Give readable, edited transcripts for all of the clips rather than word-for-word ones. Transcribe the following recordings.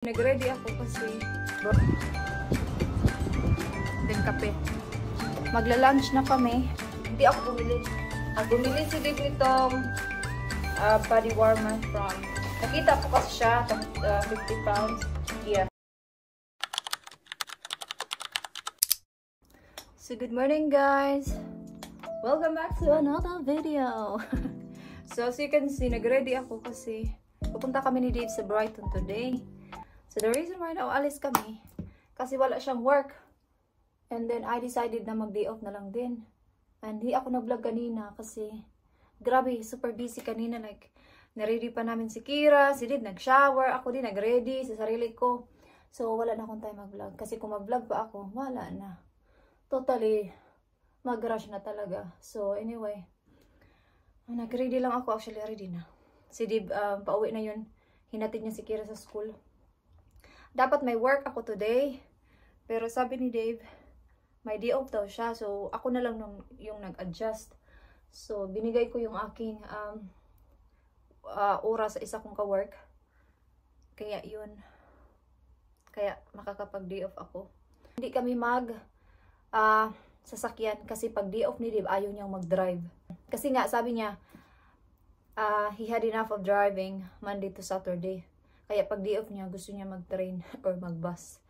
Nag-ready ako kasi din kape. Magla-lunch na kami. Hindi ako bumili. Bumili si Dave nitong body warmer from. Nakita ko kasi siya, 50 pounds. Yeah. So good morning guys. Welcome back to another video. So as you can see, nag-ready ako kasi pupunta kami ni Dave sa Brighton today. So the reason why alis kami, kasi wala siyang work. And then I decided na mag-day off na lang din. And hindi ako nag-vlog kanina kasi grabe, super busy kanina. Like, na-ready pa namin si Kira, si Dave nag-shower, ako din nag-ready sa sarili ko. So wala na akong time mag-vlog. Kasi kung mag-vlog pa ako, wala na. Totally, mag-rush na talaga. So anyway, nag-ready lang ako. Actually, ready na. Si Dave, pauwi na yun. Hinatid niya si Kira sa school. Dapat may work ako today. Pero sabi ni Dave, may day off daw siya. So, ako na lang yung nag-adjust. So, binigay ko yung aking oras sa isa kong ka-work. Kaya yun. Kaya makakapag-day off ako. Hindi kami sasakyan. Kasi pag day off ni Dave, ayaw niyang mag-drive. Kasi nga, sabi niya, he had enough of driving Monday to Saturday. Kaya pag day off niya, gusto niya mag-train or mag-bus.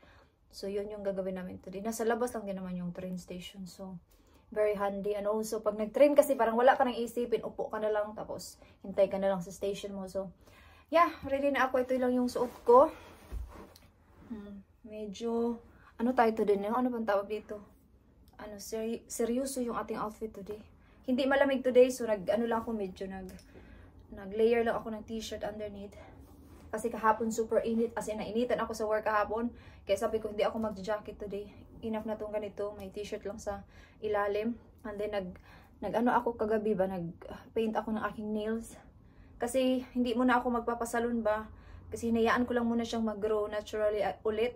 So, yun yung gagawin namin today. Nasa labas lang din naman yung train station. So, very handy. And also, pag nag-train kasi, parang wala ka nang isipin. Upo ka na lang, tapos hintay ka na lang sa station mo. So, yeah, ready na ako. Ito lang yung suot ko. Medyo, ano tayo today? Ano bang tawag dito? Seryoso yung ating outfit today. Hindi malamig today, so ano lang ako, medyo nag-layer lang ako ng t-shirt underneath. Kasi kahapon super init, as in nainitan ako sa work kahapon. Kaya sabi ko hindi ako mag-jacket today. Enough na tong ganito, may t-shirt lang sa ilalim. And then nag-ano ako kagabi ba, nag-paint ako ng aking nails. Kasi hindi muna ako magpapasalon ba. Kasi hinayaan ko lang muna siyang mag-grow naturally ulit.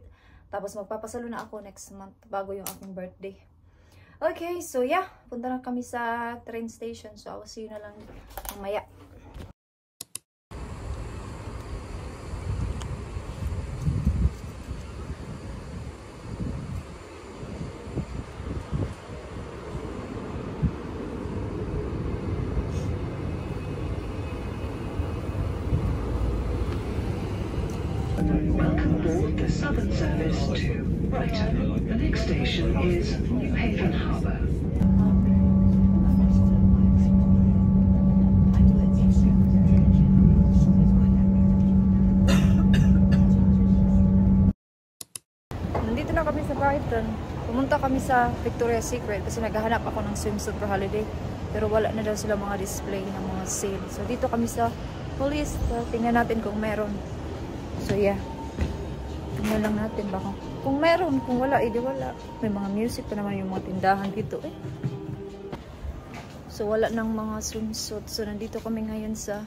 Tapos magpapasalon na ako next month bago yung aking birthday. Okay, so yeah, punta na kami sa train station. So I will see you na lang mamaya. Welcome aboard the Southern Service to Brighton. The next station is New Haven Harbour. Nandito na kami sa Brighton. Pumunta kami sa Victoria's Secret kasi naghahanap ako ng swimsuit for holiday. Pero wala na daw sila mga display ng mga sale. So dito kami sa police. So, tingnan natin kung meron. So yeah, tingnan lang natin baka kung meron, kung wala, edi wala. May mga music pa naman yung mga tindahan dito eh. So wala nang mga swimsuit. So nandito kami ngayon sa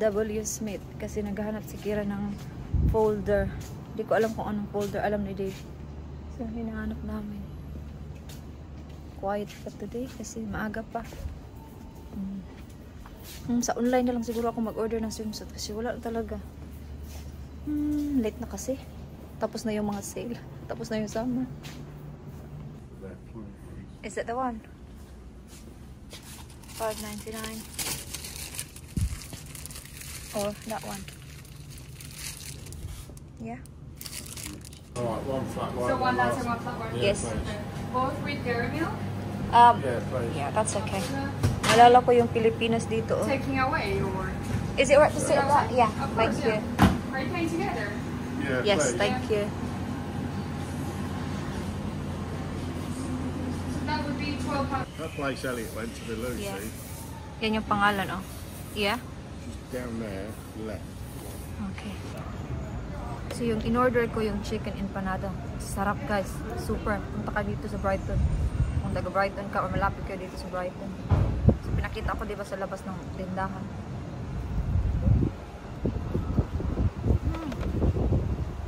W. Smith kasi naghahanap si Kira ng folder. Hindi ko alam kung anong folder, alam ni Dave. So hinahanap namin. Quiet pa today kasi maaga pa. Sa online na lang siguro ako mag-order ng swimsuit kasi wala talaga. Late na kasi. Tapos na yung mga sale. Tapos na yung summer. Is that the one? $5.99. Or that one? Yeah. Alright, one flat white. So one latte, one flat white? Yes. Both with dairy milk? Yeah, please. Yeah, that's okay. Nalala ko yung Pilipinas dito. Oh. Taking away or? Is it right to sit that? Yeah, Of thank course, you. yeah. Are you playing together? Yeah, Yes, please. thank you. So that would be £12. That place Elliot went to, the Lucy, Yeah. Yan yung pangalan, oh. Yeah? she's down there, left. Okay. So yung in-order ko yung chicken empanada. Sarap guys. Super. Punta ka dito sa Brighton. Kung taga Brighton ka or malapit ka dito sa Brighton. So pinakita ko diba sa labas ng tindahan.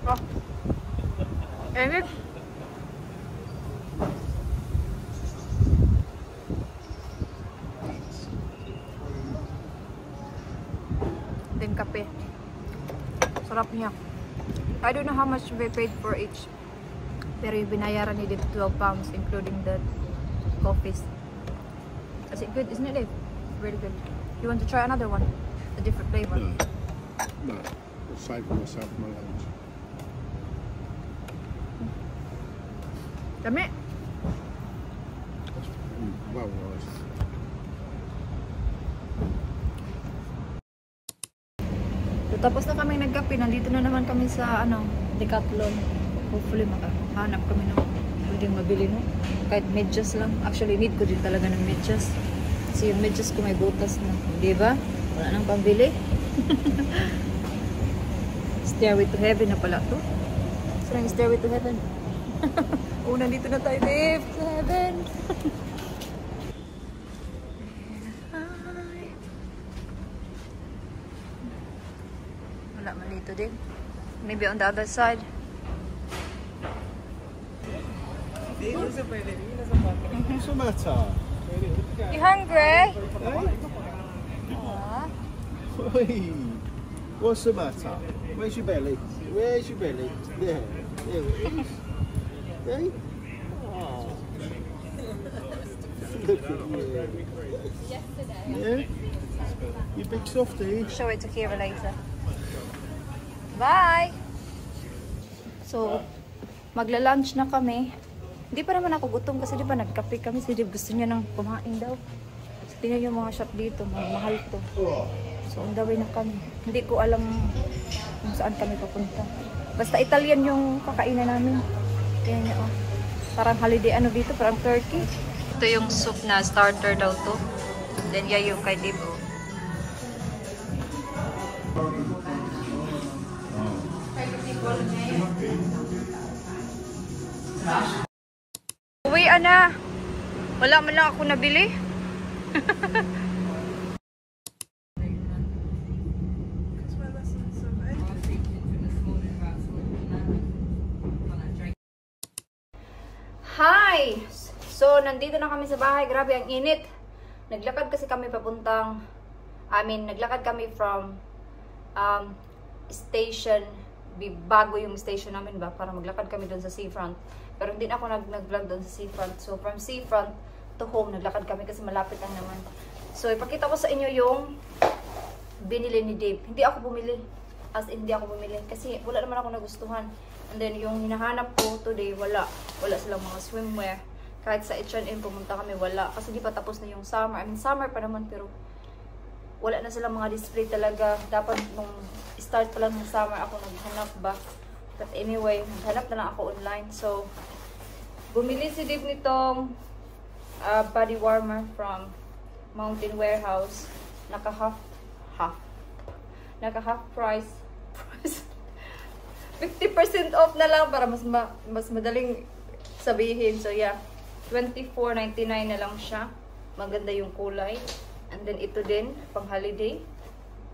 Oh. Enit. Din kape. Sarap niya. I don't know how much we paid for each. Pero yung binayaran ni Dave 12 pounds including the coffees. Is it good? Isn't it, Dave? Really good. You want to try another one? A different flavor? No. No. I'll save myself my lunch. Dami. Well, nice. So, tapos na kami nagkape. Nandito na naman kami sa Decathlon. Hopefully makahanap kami ng pwedeng mabili no. Kahit medyas lang. Actually, need ko din talaga ng medyas. Kasi yung medyas ko may butas na. Diba? Wala nang pambili. Stairway to Heaven na pala to. Saan yung Stairway to Heaven? Oh, nandito na tayo, babe. Sa Heaven. Wala man dito din. Maybe on the other side. What's the matter? You hungry? Hey, what's the matter? Where's your belly? Where's your belly? There it is. Hey? Oh. Look at you. Yeah? You big softie. Show it to Kira later. Bye! So, magla-lunch na kami. Hindi pa naman ako gutom kasi di ba nagkape kami. Si Dib gusto niya nang kumain daw. So, tingnan yung mga shop dito. Mahal to. So, on the way na kami. Hindi ko alam kung saan kami papunta. Basta Italian yung kakainan namin. Kaya niya, oh. Parang holiday ano dito, parang turkey. Ito yung soup na starter daw to. Then, yan yung kay Dib. Uwi, ana. Wala man lang ako nabili. Hi! So, nandito na kami sa bahay. Grabe, ang init. Naglakad kasi kami papuntang, naglakad kami from station, bago yung station namin ba, para maglakad kami doon sa seafront. Pero hindi na ako nag-vlog doon sa seafront. So, from seafront to home, naglakad kami kasi malapit lang naman. So, ipakita ko sa inyo yung binili ni Dave. Hindi ako bumili. As in, hindi ako bumili. Kasi wala naman ako nagustuhan. And then, yung hinahanap ko today, wala. Wala silang mga swimwear. Kahit sa H&M pumunta kami, wala. Kasi di pa tapos na yung summer. I mean, summer pa naman, pero wala na silang mga display talaga. Dapat nung start pa lang ng summer, ako naghanap ba. But anyway, naghanap na lang ako online. So, bumili si Dave nitong body warmer from Mountain Warehouse. Naka half price. 50% off na lang para mas madaling sabihin. So yeah, $24.99 na lang siya. Maganda yung kulay. And then ito din, pang holiday.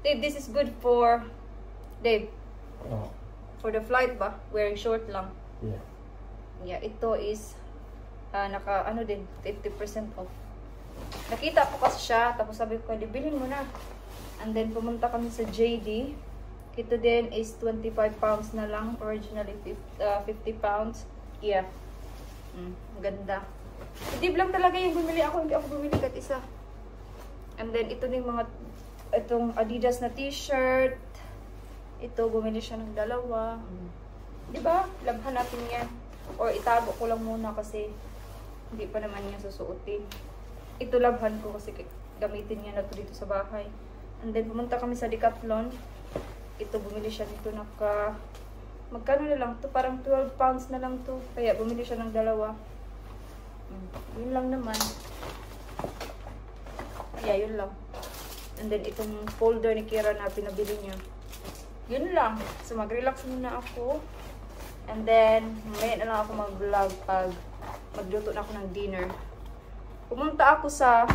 Dave, this is good for Dave. Oh. For the flight ba? Wearing short lang. Yeah. Yeah, ito is naka ano din, 50% off. Nakita ko kasi siya, tapos sabi ko, bilhin mo na. And then pumunta kami sa JD. Ito din is 25 pounds na lang. Originally 50 pounds. Yeah. Ganda. Dib lang talaga yung bumili ako. Hindi ako bumili kahit isa. And then ito din itong Adidas na t-shirt. Ito, bumili siya ng dalawa. Diba? Labhan natin yan. Or itago ko lang muna kasi hindi pa naman niya susuotin. Ito labhan ko kasi gamitin niya na to dito sa bahay. And then pumunta kami sa Decathlon. Ito, bumili siya dito magkano na lang to? Parang 12 pounds na lang to. Kaya bumili siya ng dalawa. Yun lang naman. Yeah, yun lang. And then itong folder ni Kira na pinabili niya. Yun lang. So mag-relax muna ako. And then, mamaya na lang ako mag-vlog pag magluto na ako ng dinner. Pumunta ako sa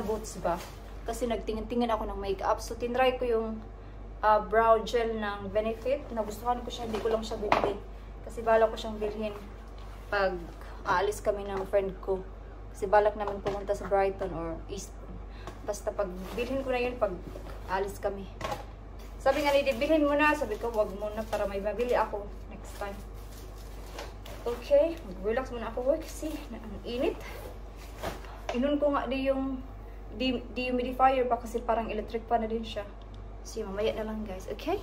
Boots ba? Kasi nagtingin-tingin ako ng makeup. So tinry ko yung brow gel ng Benefit. Nagustuhan ko siya, hindi ko lang siya binili. Kasi balak ko siyang bilhin pag aalis kami ng friend ko. Kasi balak namin pumunta sa Brighton or East. Basta pag bilhin ko na yun pag aalis kami. Sabi nga ni Dave, bilhin mo na. Sabi ko, wag mo na para may mabili ako next time. Okay, mag-relax muna ako kasi ang init. Inun ko nga di yung dehumidifier pa kasi parang electric pa na din siya. So mamaya na lang guys, okay?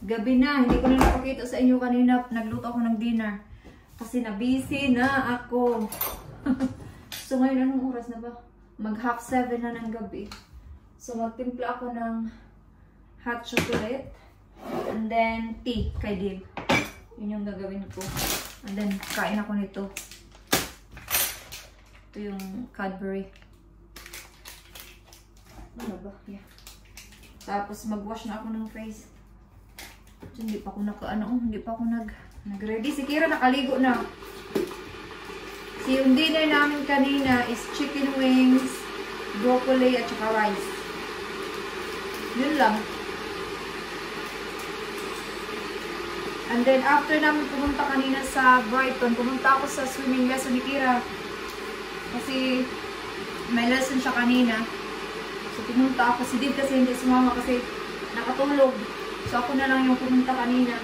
Gabi na, hindi ko na napakita sa inyo kanina. Nagluto ako ng dinner. Kasi na-busy na ako. So ngayon, anong oras na ba? Mag 6:30 na ng gabi. So magtimpla ako ng hot chocolate. And then tea kay Dave. Yun yung gagawin ko. And then kain ako nito. Ito yung Cadbury. Ano ba? Yeah. Tapos mag-wash na ako ng face. So, hindi pa ako hindi pa ako nag-ready. Si Kira nakaligo na. Si yung dinner namin kanina is chicken wings, broccoli at saka rice. Yun lang. And then after namin pumunta kanina sa Brighton, pumunta ako sa swimming lesson ni Kira. Kasi may lesson siya kanina. So pumunta ako. Si Dave kasi hindi sumama kasi nakatulog. So ako na lang yung pumunta kanina.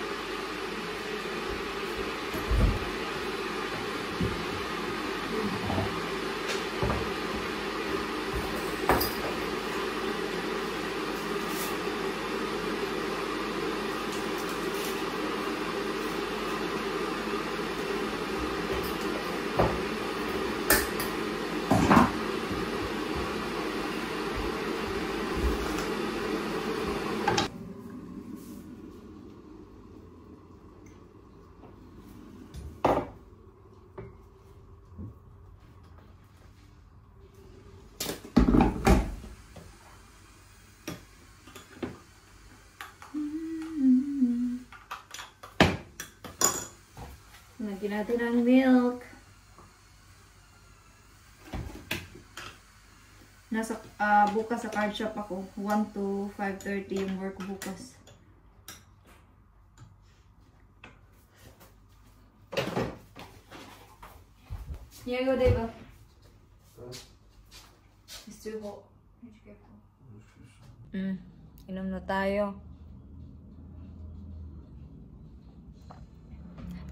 Lagyan natin ang milk. Nasa bukas sa card shop ako. 1 to 5:30 yung work bukas. Here you go, Dave. It's too hot. Inom na tayo.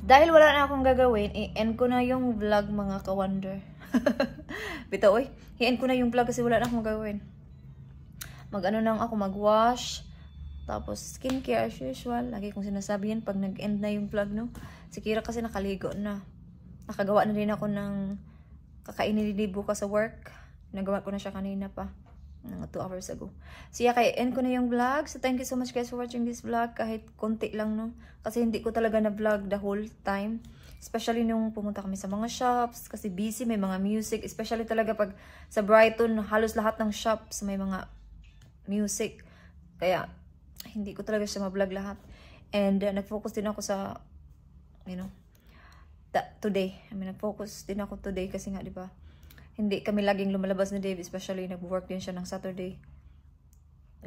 Dahil wala na akong gagawin, i-end ko na yung vlog mga ka-wonder. Bitaw, oy. I-end ko na yung vlog kasi wala na akong gagawin. Mag-ano lang ako, mag-wash. Tapos skincare as usual. Lagi kong sinasabi yan pag nag-end na yung vlog, no? Si Kira kasi nakaligo na. Nakagawa na rin ako ng kakainin ni bukas sa work. Nagawa ko na siya kanina pa. 2 hours ago. So yeah, kaya end ko na yung vlog. So thank you so much guys for watching this vlog. Kahit konti lang, no? Kasi hindi ko talaga na-vlog the whole time. Especially nung pumunta kami sa mga shops. Kasi busy, may mga music. Especially talaga pag sa Brighton, halos lahat ng shops may mga music. Kaya hindi ko talaga siya ma-vlog lahat. And nag-focus din ako sa, you know, today. I mean, nag-focus din ako today kasi nga, di ba? Hindi kami laging lumalabas ni Dave, especially nag-work din siya ng Saturday.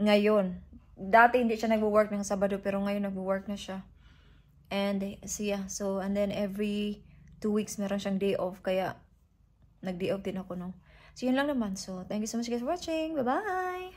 Ngayon, dati hindi siya nag-work ng Sabado, pero ngayon nag-work na siya. And so yeah, and then every 2 weeks meron siyang day off, kaya nag-day off din ako, no? So yun lang naman. So thank you so much guys for watching. Bye-bye!